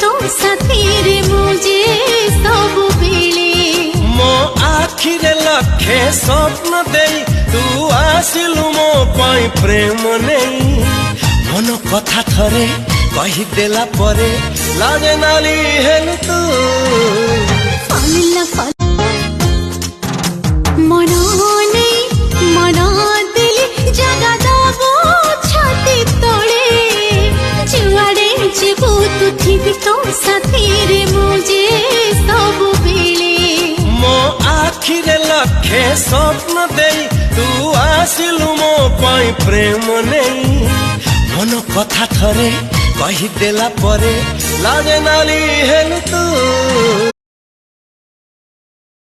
तो साथी रे मुझे सब बेले मो आखिरे लखे स्वप्न दे तू आसिलु मो पाई प्रेम नहीं मन कथा थरे कही देला परे लाजे नाली हेलु तू फल फल मना नहीं मना दिल जगा दबो छाती तोड़े जुआड़े जीवू तू थी तो साथी रे मुझे सब बेले मो आखिरे लखे स्वप्न दे तू आसिलु मो पाई प्रेम नहीं मन कथा थरे कही देला परे लाजे नाली हेलु तू।